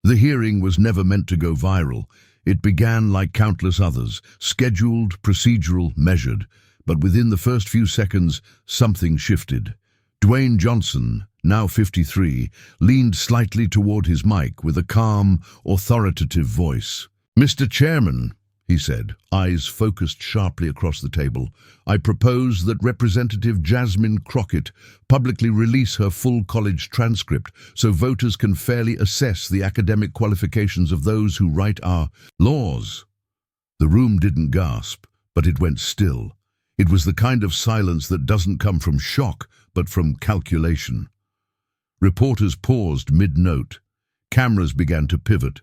The hearing was never meant to go viral. It began like countless others, scheduled, procedural, measured. But within the first few seconds, something shifted. Dwayne Johnson, now 53, leaned slightly toward his mic with a calm, authoritative voice. "Mr. Chairman," he said, eyes focused sharply across the table, "I propose that Representative Jasmine Crockett publicly release her full college transcript so voters can fairly assess the academic qualifications of those who write our laws." The room didn't gasp, but it went still. It was the kind of silence that doesn't come from shock, but from calculation. Reporters paused mid-note. Cameras began to pivot.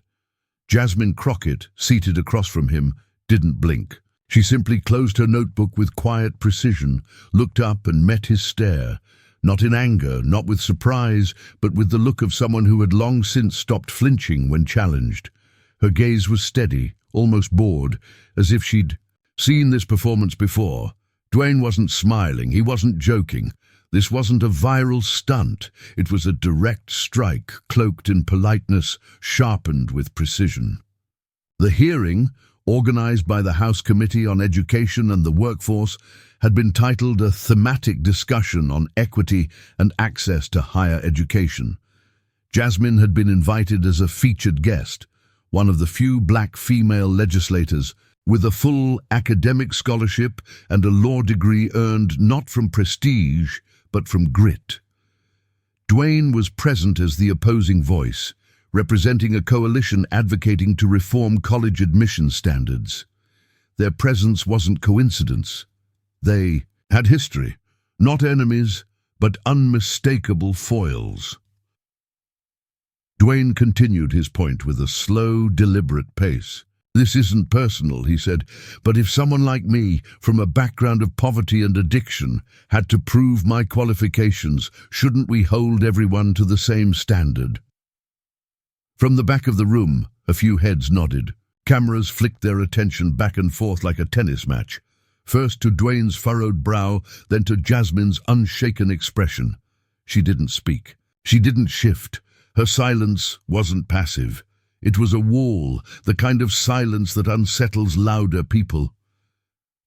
Jasmine Crockett, seated across from him, didn't blink. She simply closed her notebook with quiet precision, looked up and met his stare, not in anger, not with surprise, but with the look of someone who had long since stopped flinching when challenged. Her gaze was steady, almost bored, as if she'd seen this performance before. Dwayne wasn't smiling, he wasn't joking. This wasn't a viral stunt. It was a direct strike, cloaked in politeness, sharpened with precision. The hearing, organized by the House Committee on Education and the Workforce, had been titled a thematic discussion on equity and access to higher education. Jasmine had been invited as a featured guest, one of the few black female legislators with a full academic scholarship and a law degree earned not from prestige, but from grit. Dwayne was present as the opposing voice, representing a coalition advocating to reform college admission standards. Their presence wasn't coincidence. They had history, not enemies, but unmistakable foils. Dwayne continued his point with a slow, deliberate pace. "This isn't personal," he said, "but if someone like me, from a background of poverty and addiction, had to prove my qualifications, shouldn't we hold everyone to the same standard?" From the back of the room, a few heads nodded. Cameras flicked their attention back and forth like a tennis match, first to Dwayne's furrowed brow, then to Jasmine's unshaken expression. She didn't speak. She didn't shift. Her silence wasn't passive. It was a wall, the kind of silence that unsettles louder people.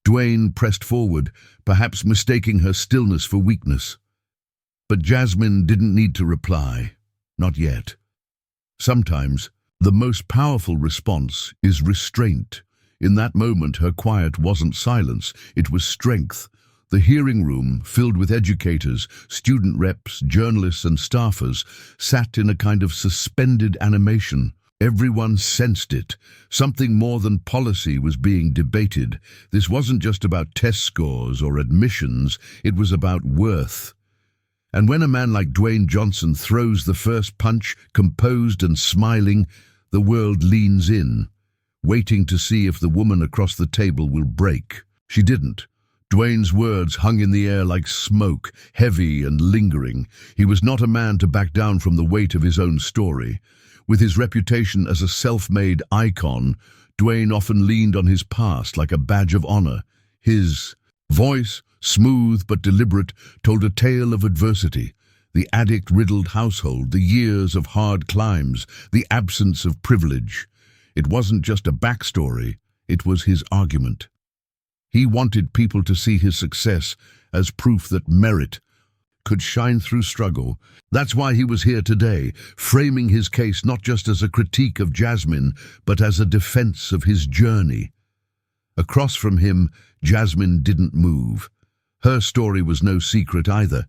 Dwayne pressed forward, perhaps mistaking her stillness for weakness. But Jasmine didn't need to reply. Not yet. Sometimes, the most powerful response is restraint. In that moment, her quiet wasn't silence, it was strength. The hearing room, filled with educators, student reps, journalists and staffers, sat in a kind of suspended animation. Everyone sensed it. Something more than policy was being debated. This wasn't just about test scores or admissions, it was about worth. And when a man like Dwayne Johnson throws the first punch, composed and smiling, the world leans in, waiting to see if the woman across the table will break. She didn't. Dwayne's words hung in the air like smoke, heavy and lingering. He was not a man to back down from the weight of his own story. With his reputation as a self-made icon, Dwayne often leaned on his past like a badge of honor. His voice, smooth but deliberate, told a tale of adversity. The addict-riddled household, the years of hard climbs, the absence of privilege. It wasn't just a backstory, it was his argument. He wanted people to see his success as proof that merit could shine through struggle. That's why he was here today, framing his case not just as a critique of Jasmine, but as a defense of his journey. Across from him, Jasmine didn't move. Her story was no secret either.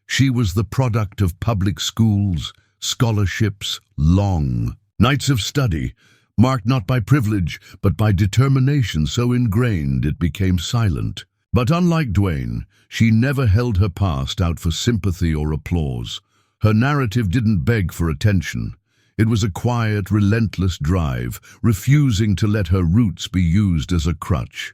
She was the product of public schools, scholarships, long nights of study, marked not by privilege, but by determination so ingrained it became silent. But unlike Dwayne, she never held her past out for sympathy or applause. Her narrative didn't beg for attention. It was a quiet, relentless drive, refusing to let her roots be used as a crutch.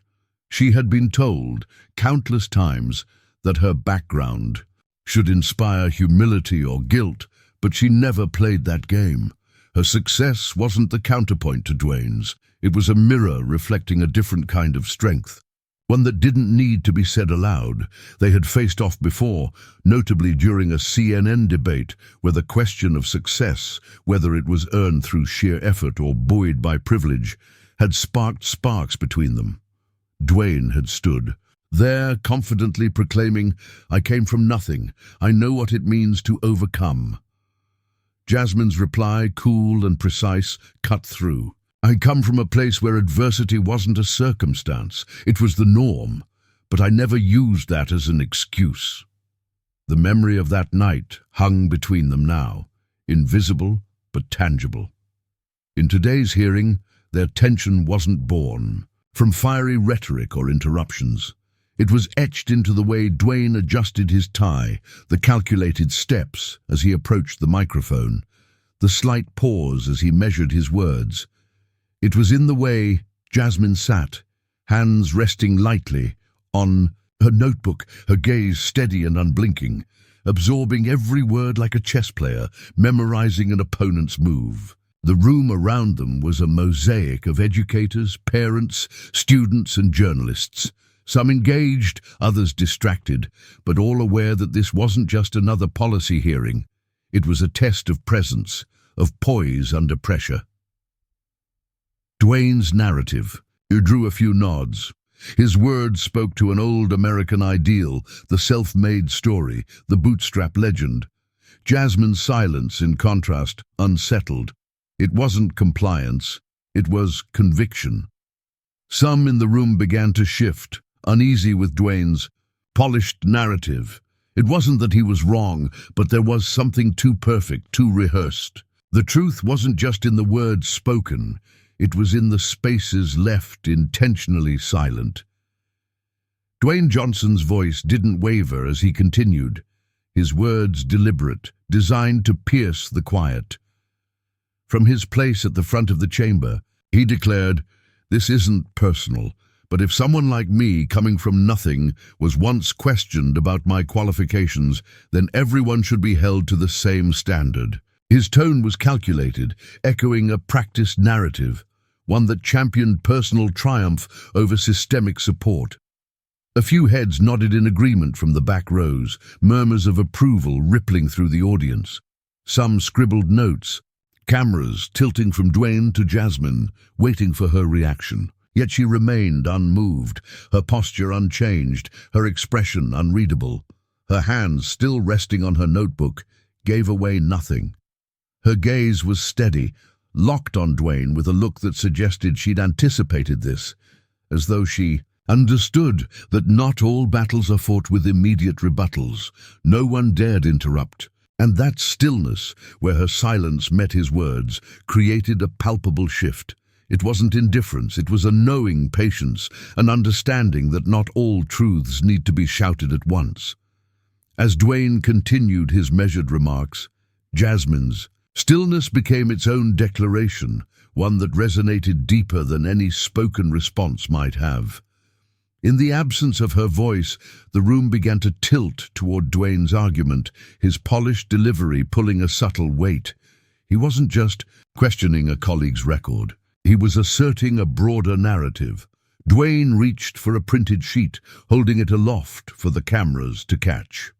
She had been told, countless times, that her background should inspire humility or guilt, but she never played that game. Her success wasn't the counterpoint to Dwayne's. It was a mirror reflecting a different kind of strength. one that didn't need to be said aloud. They had faced off before, notably during a CNN debate where the question of success, whether it was earned through sheer effort or buoyed by privilege, had sparked sparks between them. Dwayne had stood there confidently proclaiming, "I came from nothing. I know what it means to overcome." Jasmine's reply, cool and precise, cut through. "I come from a place where adversity wasn't a circumstance. It was the norm, but I never used that as an excuse." The memory of that night hung between them now, invisible but tangible. In today's hearing, their tension wasn't born from fiery rhetoric or interruptions. It was etched into the way Dwayne adjusted his tie, the calculated steps as he approached the microphone, the slight pause as he measured his words. It was in the way Jasmine sat, hands resting lightly on her notebook, her gaze steady and unblinking, absorbing every word like a chess player, memorizing an opponent's move. The room around them was a mosaic of educators, parents, students, and journalists. Some engaged, others distracted, but all aware that this wasn't just another policy hearing. It was a test of presence, of poise under pressure. Dwayne's narrative. He drew a few nods. His words spoke to an old American ideal, the self-made story, the bootstrap legend. Jasmine's silence, in contrast, unsettled. It wasn't compliance, it was conviction. Some in the room began to shift, uneasy with Dwayne's polished narrative. It wasn't that he was wrong, but there was something too perfect, too rehearsed. The truth wasn't just in the words spoken, it was in the spaces left intentionally silent. Dwayne Johnson's voice didn't waver as he continued, his words deliberate, designed to pierce the quiet. From his place at the front of the chamber, he declared, "This isn't personal, but if someone like me, coming from nothing, was once questioned about my qualifications, then everyone should be held to the same standard." His tone was calculated, echoing a practiced narrative, one that championed personal triumph over systemic support. A few heads nodded in agreement from the back rows, murmurs of approval rippling through the audience. Some scribbled notes, cameras tilting from Dwayne to Jasmine, waiting for her reaction. Yet she remained unmoved, her posture unchanged, her expression unreadable. Her hands, still resting on her notebook, gave away nothing. Her gaze was steady, locked on Dwayne with a look that suggested she'd anticipated this, as though she understood that not all battles are fought with immediate rebuttals. No one dared interrupt. And that stillness, where her silence met his words, created a palpable shift. It wasn't indifference, it was a knowing patience, an understanding that not all truths need to be shouted at once. As Dwayne continued his measured remarks, Jasmine's stillness became its own declaration, one that resonated deeper than any spoken response might have. In the absence of her voice, the room began to tilt toward Dwayne's argument, his polished delivery pulling a subtle weight. He wasn't just questioning a colleague's record. He was asserting a broader narrative. Dwayne reached for a printed sheet, holding it aloft for the cameras to catch.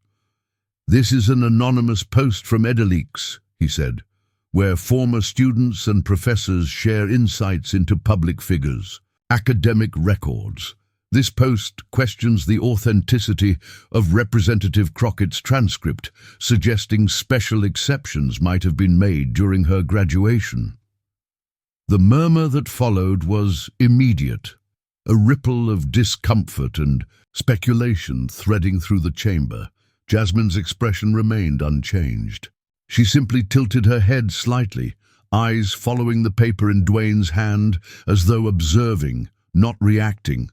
"This is an anonymous post from EdaLeaks," he said, "where former students and professors share insights into public figures, academic records. This post questions the authenticity of Representative Crockett's transcript, suggesting special exceptions might have been made during her graduation." The murmur that followed was immediate, a ripple of discomfort and speculation threading through the chamber. Jasmine's expression remained unchanged. She simply tilted her head slightly, eyes following the paper in Dwayne's hand as though observing, not reacting.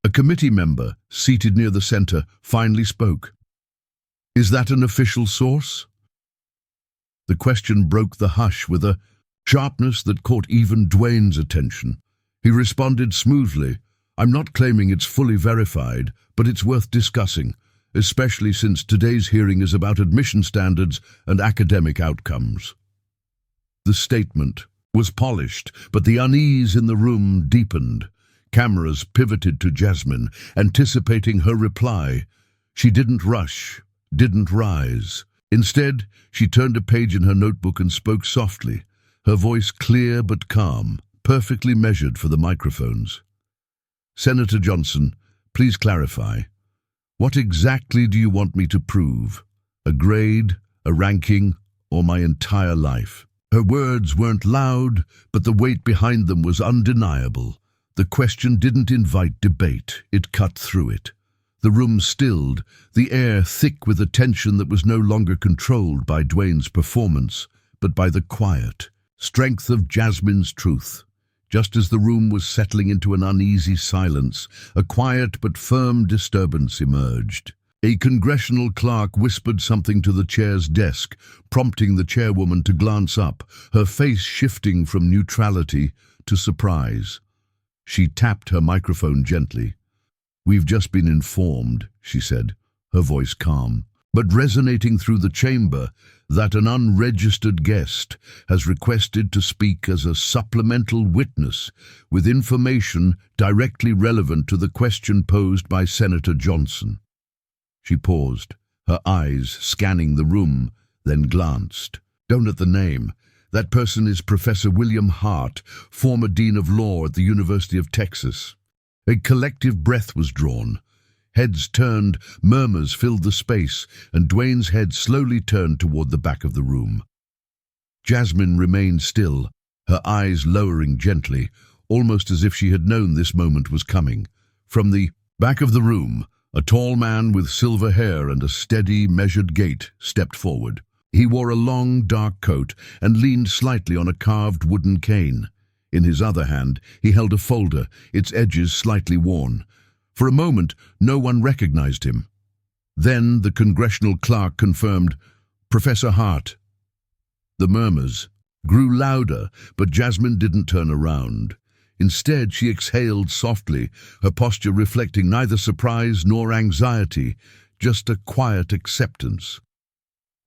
A committee member, seated near the center, finally spoke. "Is that an official source?" The question broke the hush with a sharpness that caught even Dwayne's attention. He responded smoothly, "I'm not claiming it's fully verified, but it's worth discussing, especially since today's hearing is about admission standards and academic outcomes." The statement was polished, but the unease in the room deepened. Cameras pivoted to Jasmine, anticipating her reply. She didn't rush, didn't rise. Instead, she turned a page in her notebook and spoke softly, her voice clear but calm, perfectly measured for the microphones. "Senator Johnson, please clarify. What exactly do you want me to prove? A grade, a ranking, or my entire life?" Her words weren't loud, but the weight behind them was undeniable. The question didn't invite debate, it cut through it. The room stilled, the air thick with a tension that was no longer controlled by Dwayne's performance, but by the quiet strength of Jasmine's truth. Just as the room was settling into an uneasy silence, a quiet but firm disturbance emerged. A congressional clerk whispered something to the chair's desk, prompting the chairwoman to glance up, her face shifting from neutrality to surprise. She tapped her microphone gently. "We've just been informed," she said, her voice calm, but resonating through the chamber, that an unregistered guest has requested to speak as a supplemental witness with information directly relevant to the question posed by Senator Johnson. She paused, her eyes scanning the room, then glanced. "Don't at the name. That person is Professor William Hart, former Dean of Law at the University of Texas." A collective breath was drawn. Heads turned, murmurs filled the space, and Dwayne's head slowly turned toward the back of the room. Jasmine remained still, her eyes lowering gently, almost as if she had known this moment was coming. From the back of the room, a tall man with silver hair and a steady, measured gait stepped forward. He wore a long, dark coat and leaned slightly on a carved wooden cane. In his other hand, he held a folder, its edges slightly worn. For a moment, no one recognized him. Then the congressional clerk confirmed, "Professor Hart." The murmurs grew louder, but Jasmine didn't turn around. Instead, she exhaled softly, her posture reflecting neither surprise nor anxiety, just a quiet acceptance.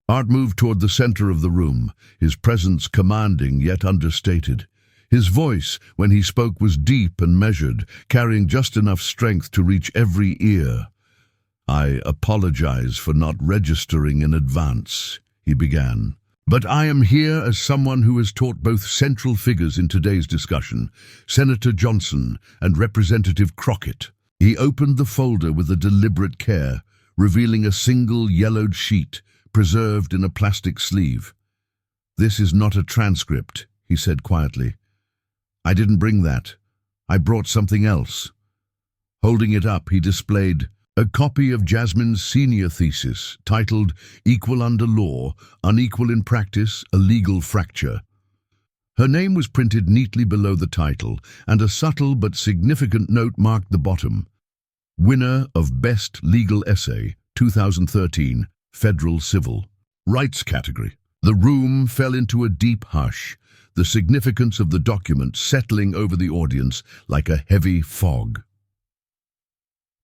Hart moved toward the center of the room, his presence commanding yet understated. His voice, when he spoke, was deep and measured, carrying just enough strength to reach every ear. "I apologize for not registering in advance," he began. "But I am here as someone who has taught both central figures in today's discussion, Senator Johnson and Representative Crockett." He opened the folder with a deliberate care, revealing a single yellowed sheet, preserved in a plastic sleeve. "This is not a transcript," he said quietly. "I didn't bring that. I brought something else." Holding it up, he displayed a copy of Jasmine's senior thesis, titled "Equal Under Law, Unequal in Practice, A Legal Fracture." Her name was printed neatly below the title, and a subtle but significant note marked the bottom. "Winner of Best Legal Essay, 2013, Federal Civil Rights category." The room fell into a deep hush, the significance of the document settling over the audience like a heavy fog.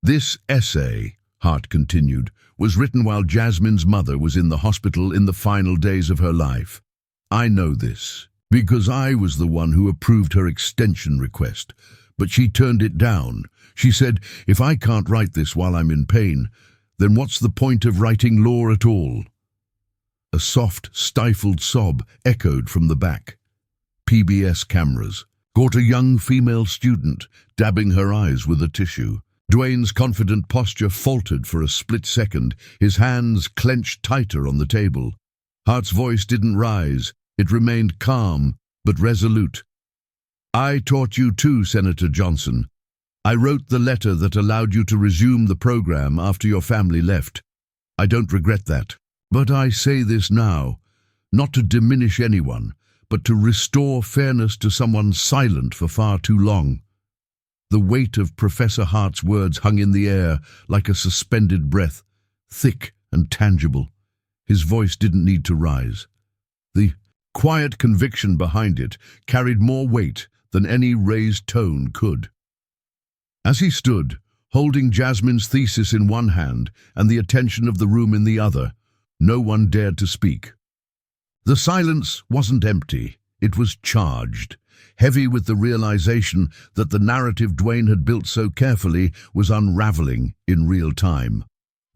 "This essay," Hart continued, "was written while Jasmine's mother was in the hospital in the final days of her life. I know this, because I was the one who approved her extension request, but she turned it down. She said, if I can't write this while I'm in pain, then what's the point of writing law at all?" A soft, stifled sob echoed from the back. PBS cameras caught a young female student dabbing her eyes with a tissue. Dwayne's confident posture faltered for a split second, his hands clenched tighter on the table. Hart's voice didn't rise, it remained calm but resolute. "I taught you too, Senator Johnson. I wrote the letter that allowed you to resume the program after your family left. I don't regret that. But I say this now, not to diminish anyone, but to restore fairness to someone silent for far too long." The weight of Professor Hart's words hung in the air like a suspended breath, thick and tangible. His voice didn't need to rise. The quiet conviction behind it carried more weight than any raised tone could. As he stood, holding Jasmine's thesis in one hand and the attention of the room in the other, no one dared to speak. The silence wasn't empty, it was charged. heavy with the realization that the narrative Dwayne had built so carefully was unraveling in real time.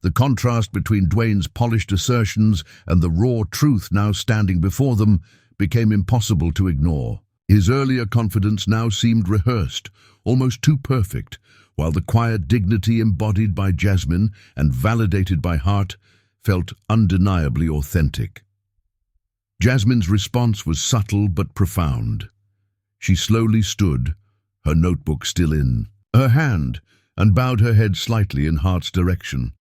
The contrast between Dwayne's polished assertions and the raw truth now standing before them became impossible to ignore. His earlier confidence now seemed rehearsed, almost too perfect, while the quiet dignity embodied by Jasmine and validated by Hart felt undeniably authentic. Jasmine's response was subtle but profound. She slowly stood, her notebook still in her hand, and bowed her head slightly in Hart's direction.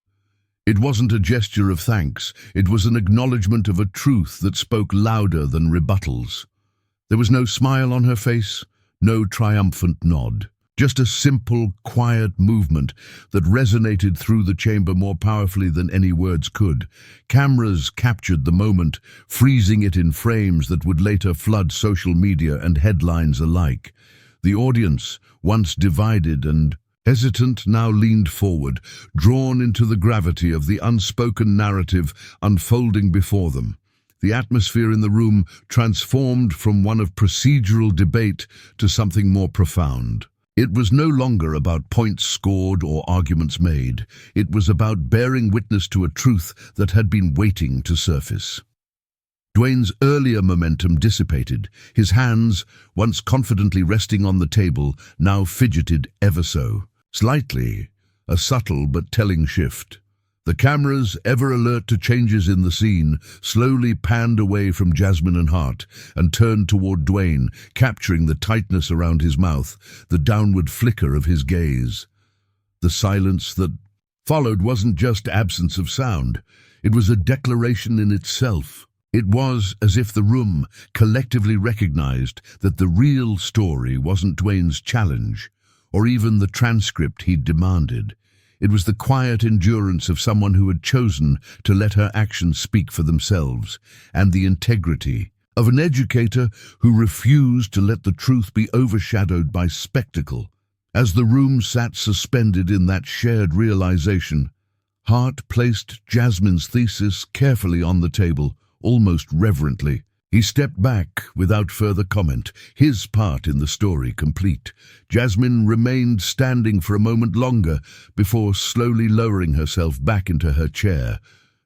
It wasn't a gesture of thanks, it was an acknowledgement of a truth that spoke louder than rebuttals. There was no smile on her face, no triumphant nod. Just a simple, quiet movement that resonated through the chamber more powerfully than any words could. Cameras captured the moment, freezing it in frames that would later flood social media and headlines alike. The audience, once divided and hesitant, now leaned forward, drawn into the gravity of the unspoken narrative unfolding before them. The atmosphere in the room transformed from one of procedural debate to something more profound. It was no longer about points scored or arguments made. It was about bearing witness to a truth that had been waiting to surface. Dwayne's earlier momentum dissipated. His hands, once confidently resting on the table, now fidgeted ever so. Slightly, a subtle but telling shift. The cameras, ever alert to changes in the scene, slowly panned away from Jasmine and Hart and turned toward Dwayne, capturing the tightness around his mouth, the downward flicker of his gaze. The silence that followed wasn't just absence of sound. It was a declaration in itself. It was as if the room collectively recognized that the real story wasn't Dwayne's challenge, or even the transcript he'd demanded. It was the quiet endurance of someone who had chosen to let her actions speak for themselves, and the integrity of an educator who refused to let the truth be overshadowed by spectacle. As the room sat suspended in that shared realization, Hart placed Jasmine's thesis carefully on the table, almost reverently. He stepped back without further comment, his part in the story complete. Jasmine remained standing for a moment longer before slowly lowering herself back into her chair.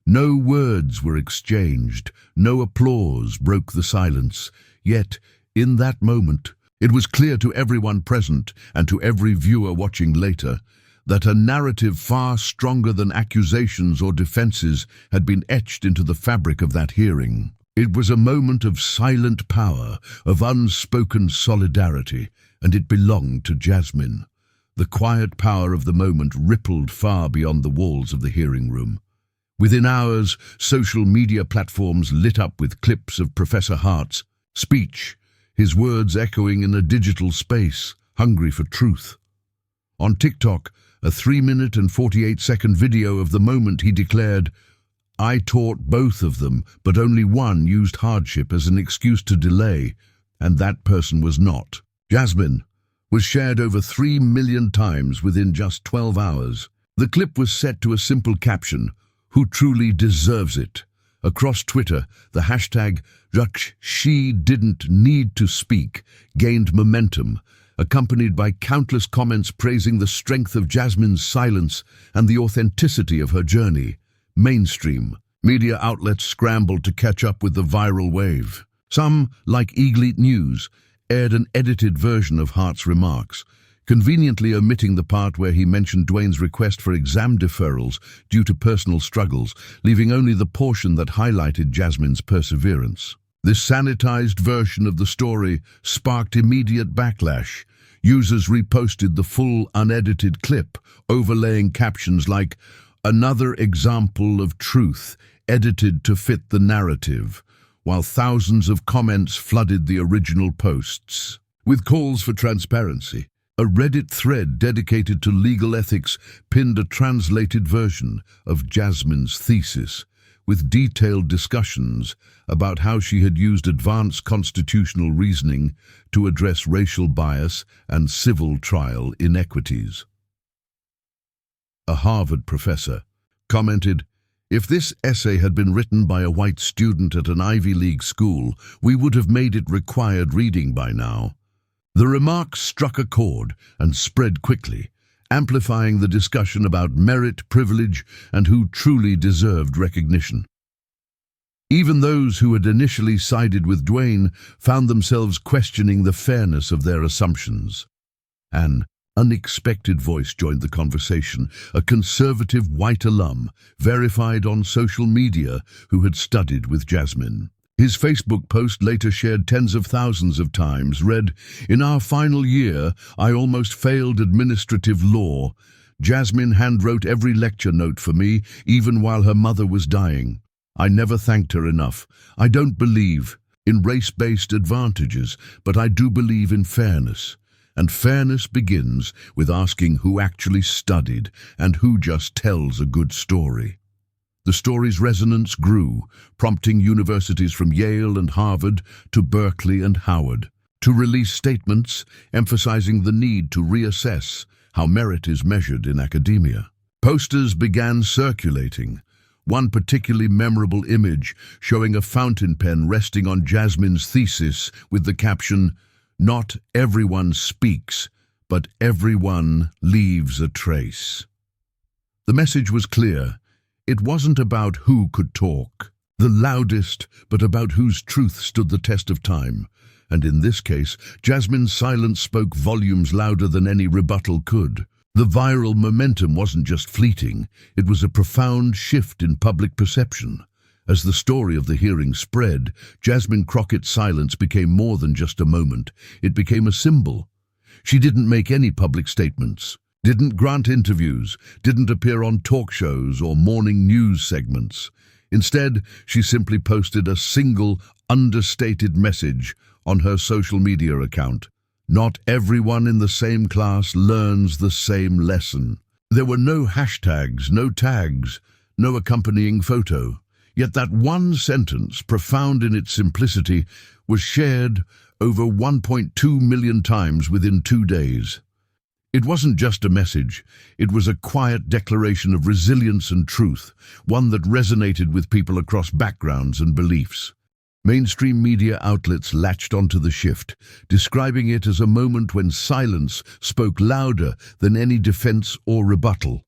No words were exchanged, no applause broke the silence. Yet, in that moment, it was clear to everyone present and to every viewer watching later that a narrative far stronger than accusations or defenses had been etched into the fabric of that hearing. It was a moment of silent power, of unspoken solidarity, and it belonged to Jasmine. The quiet power of the moment rippled far beyond the walls of the hearing room. Within hours, social media platforms lit up with clips of Professor Hart's speech, his words echoing in a digital space, hungry for truth. On TikTok, a 3-minute and 48-second video of the moment, he declared, "I taught both of them, but only one used hardship as an excuse to delay, and that person was not." Jasmine was shared over 3 million times within just 12 hours. The clip was set to a simple caption, "Who truly deserves it?" Across Twitter, the hashtag "She didn't need to speak" gained momentum, accompanied by countless comments praising the strength of Jasmine's silence and the authenticity of her journey. Mainstream media outlets scrambled to catch up with the viral wave. Some, like Eagleat News, aired an edited version of Hart's remarks, conveniently omitting the part where he mentioned Dwayne's request for exam deferrals due to personal struggles, leaving only the portion that highlighted Jasmine's perseverance. This sanitized version of the story sparked immediate backlash. Users reposted the full, unedited clip, overlaying captions like, "Another example of truth, edited to fit the narrative," while thousands of comments flooded the original posts. With calls for transparency, a Reddit thread dedicated to legal ethics pinned a translated version of Jasmine's thesis, with detailed discussions about how she had used advanced constitutional reasoning to address racial bias and civil trial inequities. A Harvard professor commented, "If this essay had been written by a white student at an Ivy League school, we would have made it required reading by now." The remarks struck a chord and spread quickly, amplifying the discussion about merit, privilege, and who truly deserved recognition. Even those who had initially sided with Dwayne found themselves questioning the fairness of their assumptions. An unexpected voice joined the conversation, a conservative white alum, verified on social media, who had studied with Jasmine. His Facebook post, later shared tens of thousands of times, read, "In our final year, I almost failed administrative law. Jasmine handwrote every lecture note for me, even while her mother was dying. I never thanked her enough. I don't believe in race-based advantages, but I do believe in fairness. And fairness begins with asking who actually studied and who just tells a good story." The story's resonance grew, prompting universities from Yale and Harvard to Berkeley and Howard to release statements emphasizing the need to reassess how merit is measured in academia. Posters began circulating, one particularly memorable image showing a fountain pen resting on Jasmine's thesis with the caption, "Not everyone speaks, but everyone leaves a trace." The message was clear. It wasn't about who could talk the loudest, but about whose truth stood the test of time. And in this case, Jasmine's silence spoke volumes louder than any rebuttal could. The viral momentum wasn't just fleeting, it was a profound shift in public perception. As the story of the hearing spread, Jasmine Crockett's silence became more than just a moment. It became a symbol. She didn't make any public statements, didn't grant interviews, didn't appear on talk shows or morning news segments. Instead, she simply posted a single, understated message on her social media account. Not everyone in the same class learns the same lesson. There were no hashtags, no tags, no accompanying photo. Yet that one sentence, profound in its simplicity, was shared over 1.2 million times within 2 days. It wasn't just a message, it was a quiet declaration of resilience and truth, one that resonated with people across backgrounds and beliefs. Mainstream media outlets latched onto the shift, describing it as a moment when silence spoke louder than any defense or rebuttal.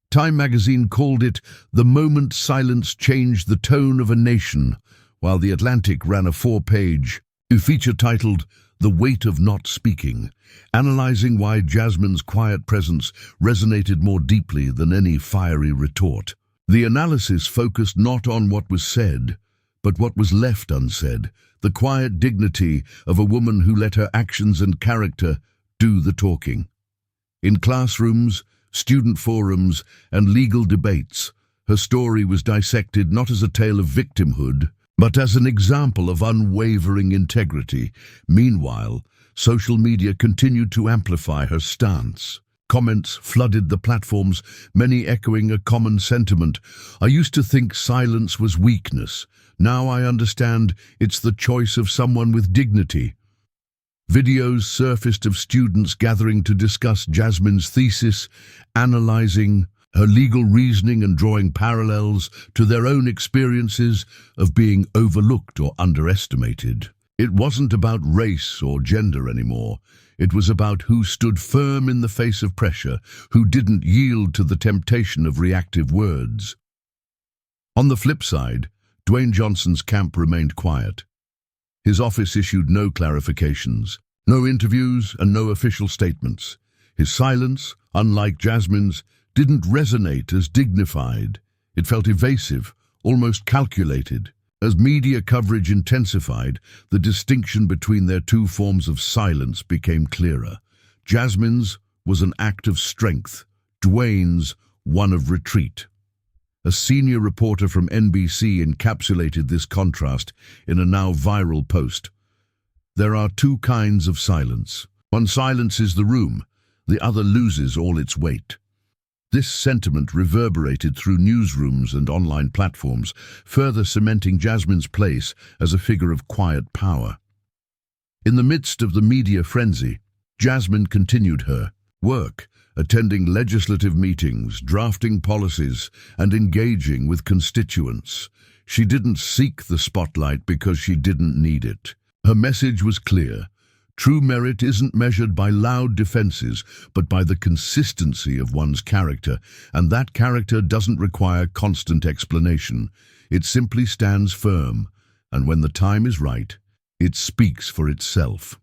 Time magazine called it the moment silence changed the tone of a nation, while The Atlantic ran a 4-page feature titled The Weight of Not Speaking, analyzing why Jasmine's quiet presence resonated more deeply than any fiery retort. The analysis focused not on what was said, but what was left unsaid, the quiet dignity of a woman who let her actions and character do the talking. In classrooms, student forums, and legal debates, her story was dissected not as a tale of victimhood, but as an example of unwavering integrity. Meanwhile, social media continued to amplify her stance. Comments flooded the platforms, many echoing a common sentiment. "I used to think silence was weakness. Now I understand it's the choice of someone with dignity." Videos surfaced of students gathering to discuss Jasmine's thesis, analyzing her legal reasoning and drawing parallels to their own experiences of being overlooked or underestimated. It wasn't about race or gender anymore. It was about who stood firm in the face of pressure, who didn't yield to the temptation of reactive words. On the flip side, Dwayne Johnson's camp remained quiet. His office issued no clarifications, no interviews, and no official statements. His silence, unlike Jasmine's, didn't resonate as dignified. It felt evasive, almost calculated. As media coverage intensified, the distinction between their two forms of silence became clearer. Jasmine's was an act of strength, Dwayne's one of retreat. A senior reporter from NBC encapsulated this contrast in a now viral post. "There are two kinds of silence. One silences the room, the other loses all its weight." This sentiment reverberated through newsrooms and online platforms, further cementing Jasmine's place as a figure of quiet power. In the midst of the media frenzy, Jasmine continued her work, attending legislative meetings, drafting policies, and engaging with constituents. She didn't seek the spotlight because she didn't need it. Her message was clear. True merit isn't measured by loud defenses, but by the consistency of one's character, and that character doesn't require constant explanation. It simply stands firm, and when the time is right, it speaks for itself.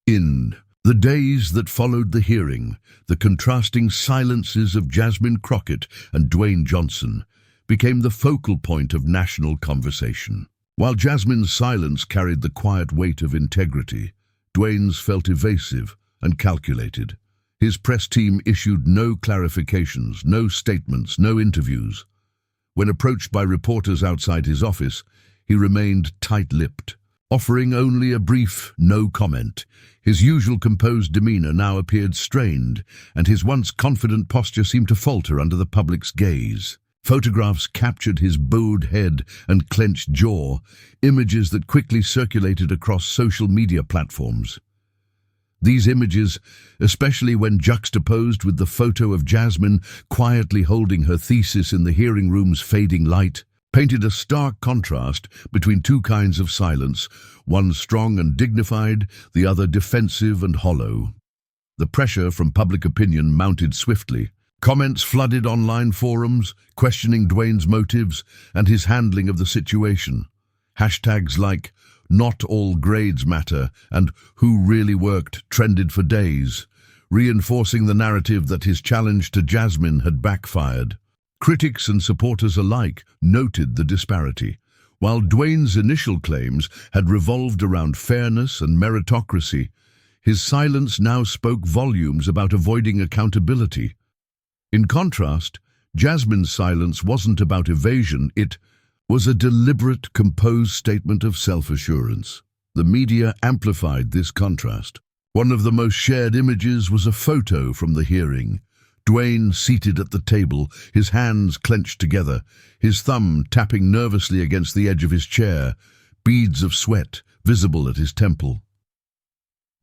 In the days that followed the hearing, the contrasting silences of Jasmine Crockett and Dwayne Johnson became the focal point of national conversation. While Jasmine's silence carried the quiet weight of integrity, Dwayne's felt evasive and calculated. His press team issued no clarifications, no statements, no interviews. When approached by reporters outside his office, he remained tight-lipped, offering only a brief no comment. His usual composed demeanor now appeared strained, and his once confident posture seemed to falter under the public's gaze. Photographs captured his bowed head and clenched jaw, images that quickly circulated across social media platforms. These images, especially when juxtaposed with the photo of Jasmine quietly holding her thesis in the hearing room's fading light, painted a stark contrast between two kinds of silence, one strong and dignified, the other defensive and hollow. The pressure from public opinion mounted swiftly. Comments flooded online forums, questioning Dwayne's motives and his handling of the situation. Hashtags like "Not all grades matter" and "Who really worked" trended for days, reinforcing the narrative that his challenge to Jasmine had backfired. Critics and supporters alike noted the disparity. While Dwayne's initial claims had revolved around fairness and meritocracy, his silence now spoke volumes about avoiding accountability. In contrast, Jasmine's silence wasn't about evasion, it was a deliberate, composed statement of self-assurance. The media amplified this contrast. One of the most shared images was a photo from the hearing. Dwayne seated at the table, his hands clenched together, his thumb tapping nervously against the edge of his chair, beads of sweat visible at his temple.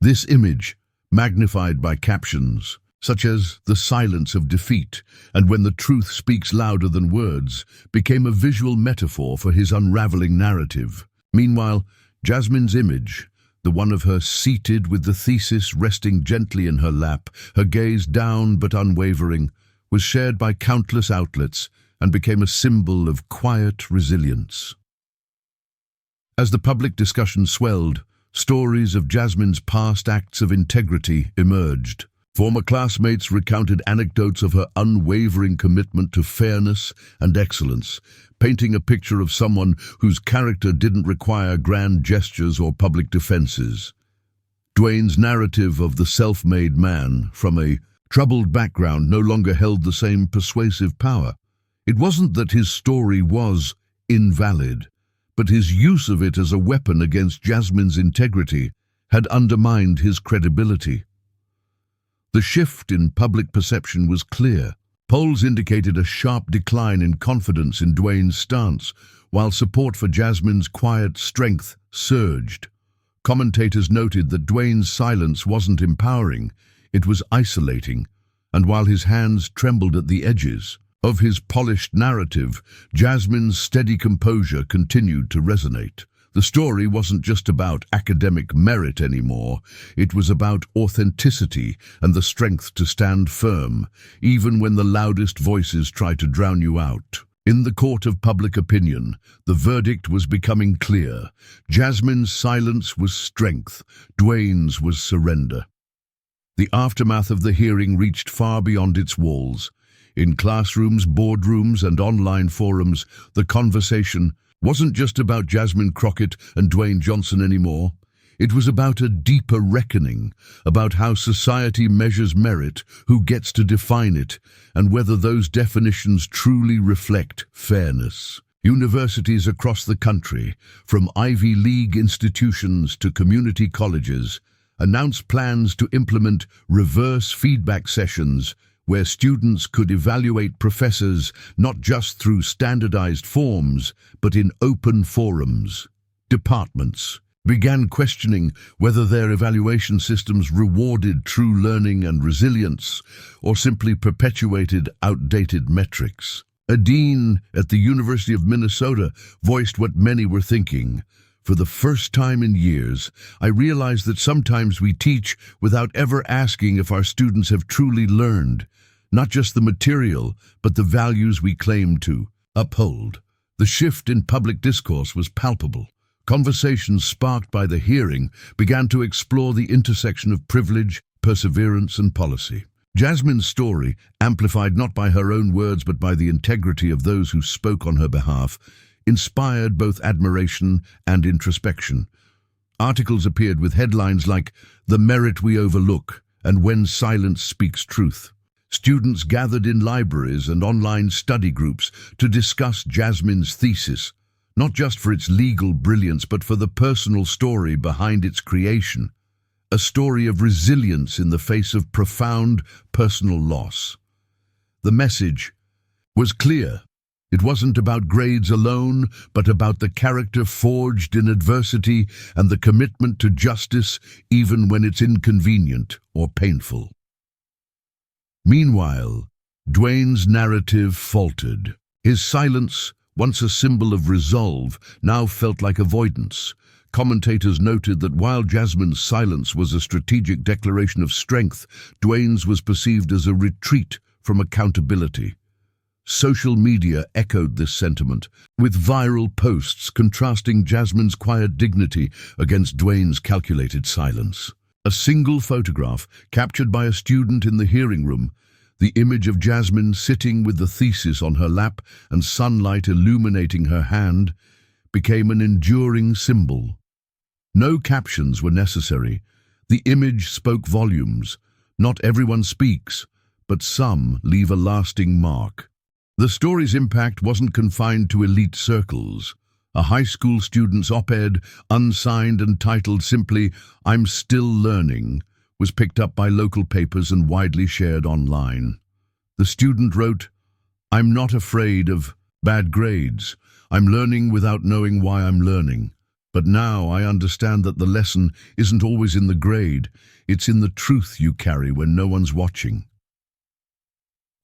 This image, magnified by captions such as "The silence of defeat" and "When the truth speaks louder than words," became a visual metaphor for his unraveling narrative. Meanwhile, Jasmine's image, the one of her seated with the thesis resting gently in her lap, her gaze down but unwavering, was shared by countless outlets and became a symbol of quiet resilience. As the public discussion swelled, stories of Jasmine's past acts of integrity emerged. Former classmates recounted anecdotes of her unwavering commitment to fairness and excellence, painting a picture of someone whose character didn't require grand gestures or public defenses. Dwayne's narrative of the self-made man from a troubled background no longer held the same persuasive power. It wasn't that his story was invalid, but his use of it as a weapon against Jasmine's integrity had undermined his credibility. The shift in public perception was clear. Polls indicated a sharp decline in confidence in Dwayne's stance, while support for Jasmine's quiet strength surged. Commentators noted that Dwayne's silence wasn't empowering, it was isolating, and while his hands trembled at the edges of his polished narrative, Jasmine's steady composure continued to resonate. The story wasn't just about academic merit anymore, it was about authenticity and the strength to stand firm, even when the loudest voices try to drown you out. In the court of public opinion, the verdict was becoming clear. Jasmine's silence was strength, Dwayne's was surrender. The aftermath of the hearing reached far beyond its walls. In classrooms, boardrooms, and online forums, the conversation wasn't just about Jasmine Crockett and Dwayne Johnson anymore. It was about a deeper reckoning, about how society measures merit, who gets to define it, and whether those definitions truly reflect fairness. Universities across the country, from Ivy League institutions to community colleges, announced plans to implement reverse feedback sessions where students could evaluate professors not just through standardized forms, but in open forums. Departments began questioning whether their evaluation systems rewarded true learning and resilience, or simply perpetuated outdated metrics. A dean at the University of Minnesota voiced what many were thinking. For the first time in years, I realized that sometimes we teach without ever asking if our students have truly learned, not just the material, but the values we claim to uphold. The shift in public discourse was palpable. Conversations sparked by the hearing began to explore the intersection of privilege, perseverance, and policy. Jasmine's story, amplified not by her own words but by the integrity of those who spoke on her behalf, inspired both admiration and introspection. Articles appeared with headlines like "The Merit We Overlook" and "When Silence Speaks Truth." Students gathered in libraries and online study groups to discuss Jasmine's thesis, not just for its legal brilliance but for the personal story behind its creation, a story of resilience in the face of profound personal loss. The message was clear. It wasn't about grades alone, but about the character forged in adversity and the commitment to justice even when it's inconvenient or painful. Meanwhile, Dwayne's narrative faltered. His silence, once a symbol of resolve, now felt like avoidance. Commentators noted that while Jasmine's silence was a strategic declaration of strength, Dwayne's was perceived as a retreat from accountability. Social media echoed this sentiment, with viral posts contrasting Jasmine's quiet dignity against Dwayne's calculated silence. A single photograph, captured by a student in the hearing room, the image of Jasmine sitting with the thesis on her lap and sunlight illuminating her hand, became an enduring symbol. No captions were necessary. The image spoke volumes. Not everyone speaks, but some leave a lasting mark. The story's impact wasn't confined to elite circles. A high school student's op-ed, unsigned and titled simply, "I'm Still Learning," was picked up by local papers and widely shared online. The student wrote, "I'm not afraid of bad grades. I'm learning without knowing why I'm learning. But now I understand that the lesson isn't always in the grade. It's in the truth you carry when no one's watching."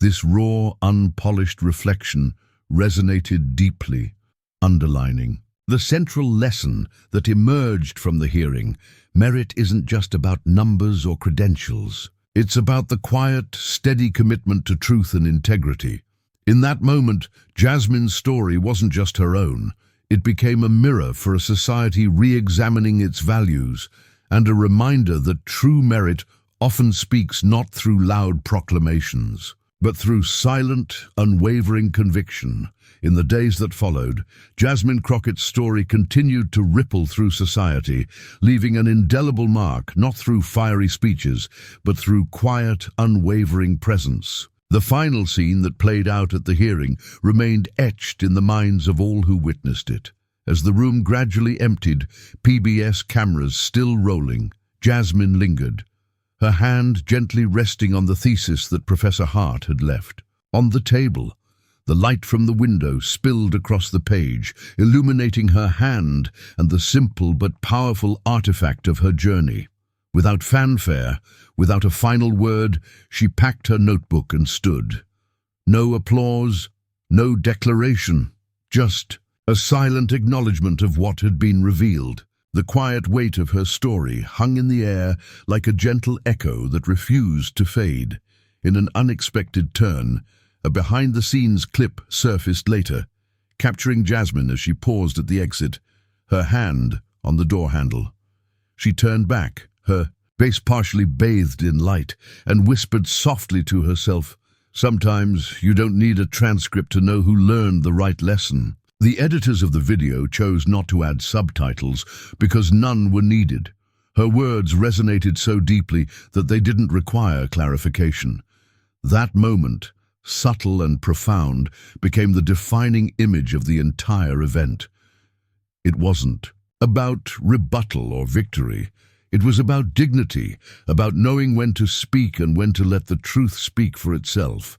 This raw, unpolished reflection resonated deeply, underlining the central lesson that emerged from the hearing. Merit isn't just about numbers or credentials. It's about the quiet, steady commitment to truth and integrity. In that moment, Jasmine's story wasn't just her own. It became a mirror for a society re-examining its values, and a reminder that true merit often speaks not through loud proclamations, but through silent, unwavering conviction. In the days that followed, Jasmine Crockett's story continued to ripple through society, leaving an indelible mark not through fiery speeches, but through quiet, unwavering presence. The final scene that played out at the hearing remained etched in the minds of all who witnessed it. As the room gradually emptied, PBS cameras still rolling, Jasmine lingered, her hand gently resting on the thesis that Professor Hart had left. On the table, the light from the window spilled across the page, illuminating her hand and the simple but powerful artifact of her journey. Without fanfare, without a final word, she packed her notebook and stood. No applause, no declaration, just a silent acknowledgement of what had been revealed. The quiet weight of her story hung in the air like a gentle echo that refused to fade. In an unexpected turn, a behind-the-scenes clip surfaced later, capturing Jasmine as she paused at the exit, her hand on the door handle. She turned back, her face partially bathed in light, and whispered softly to herself, "Sometimes you don't need a transcript to know who learned the right lesson." The editors of the video chose not to add subtitles because none were needed. Her words resonated so deeply that they didn't require clarification. That moment, subtle and profound, became the defining image of the entire event. It wasn't about rebuttal or victory. It was about dignity, about knowing when to speak and when to let the truth speak for itself.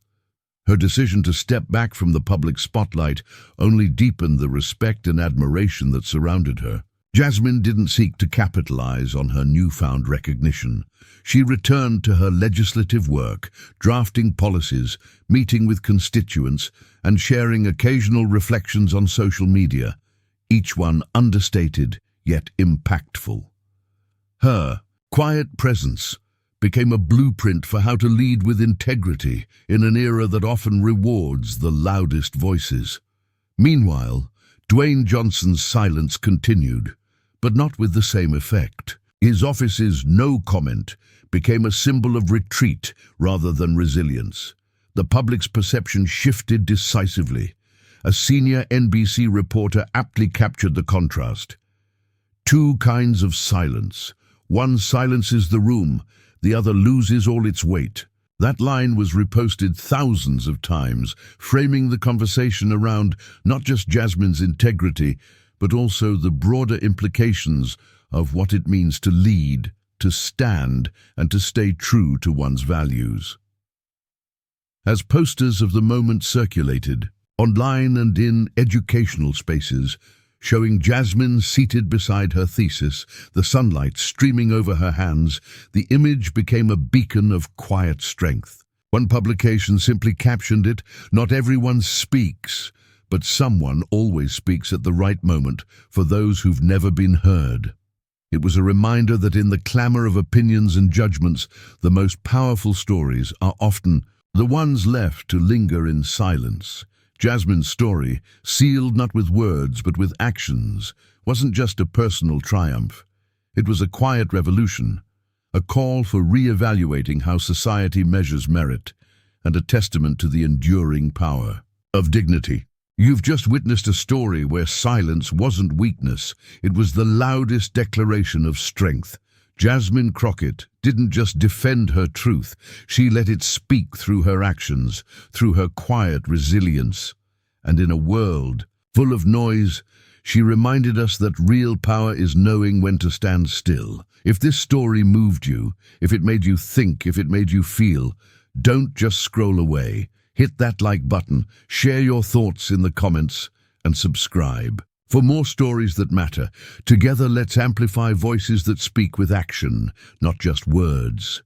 Her decision to step back from the public spotlight only deepened the respect and admiration that surrounded her. Jasmine didn't seek to capitalize on her newfound recognition. She returned to her legislative work, drafting policies, meeting with constituents, and sharing occasional reflections on social media, each one understated yet impactful. Her quiet presence became a blueprint for how to lead with integrity in an era that often rewards the loudest voices. Meanwhile, Dwayne Johnson's silence continued, but not with the same effect. His office's no comment became a symbol of retreat rather than resilience. The public's perception shifted decisively. A senior NBC reporter aptly captured the contrast. Two kinds of silence. One silences the room, the other loses all its weight. That line was reposted thousands of times, framing the conversation around not just Jasmine's integrity, but also the broader implications of what it means to lead, to stand, and to stay true to one's values. As posters of the moment circulated, online and in educational spaces, showing Jasmine seated beside her thesis, the sunlight streaming over her hands, the image became a beacon of quiet strength. One publication simply captioned it, "Not everyone speaks, but someone always speaks at the right moment for those who've never been heard." It was a reminder that in the clamor of opinions and judgments, the most powerful stories are often the ones left to linger in silence. Jasmine's story, sealed not with words but with actions, wasn't just a personal triumph. It was a quiet revolution, a call for re-evaluating how society measures merit, and a testament to the enduring power of dignity. You've just witnessed a story where silence wasn't weakness, it was the loudest declaration of strength. Jasmine Crockett didn't just defend her truth, she let it speak through her actions, through her quiet resilience. And in a world full of noise, she reminded us that real power is knowing when to stand still. If this story moved you, if it made you think, if it made you feel, don't just scroll away. Hit that like button, share your thoughts in the comments, and subscribe. For more stories that matter, together let's amplify voices that speak with action, not just words.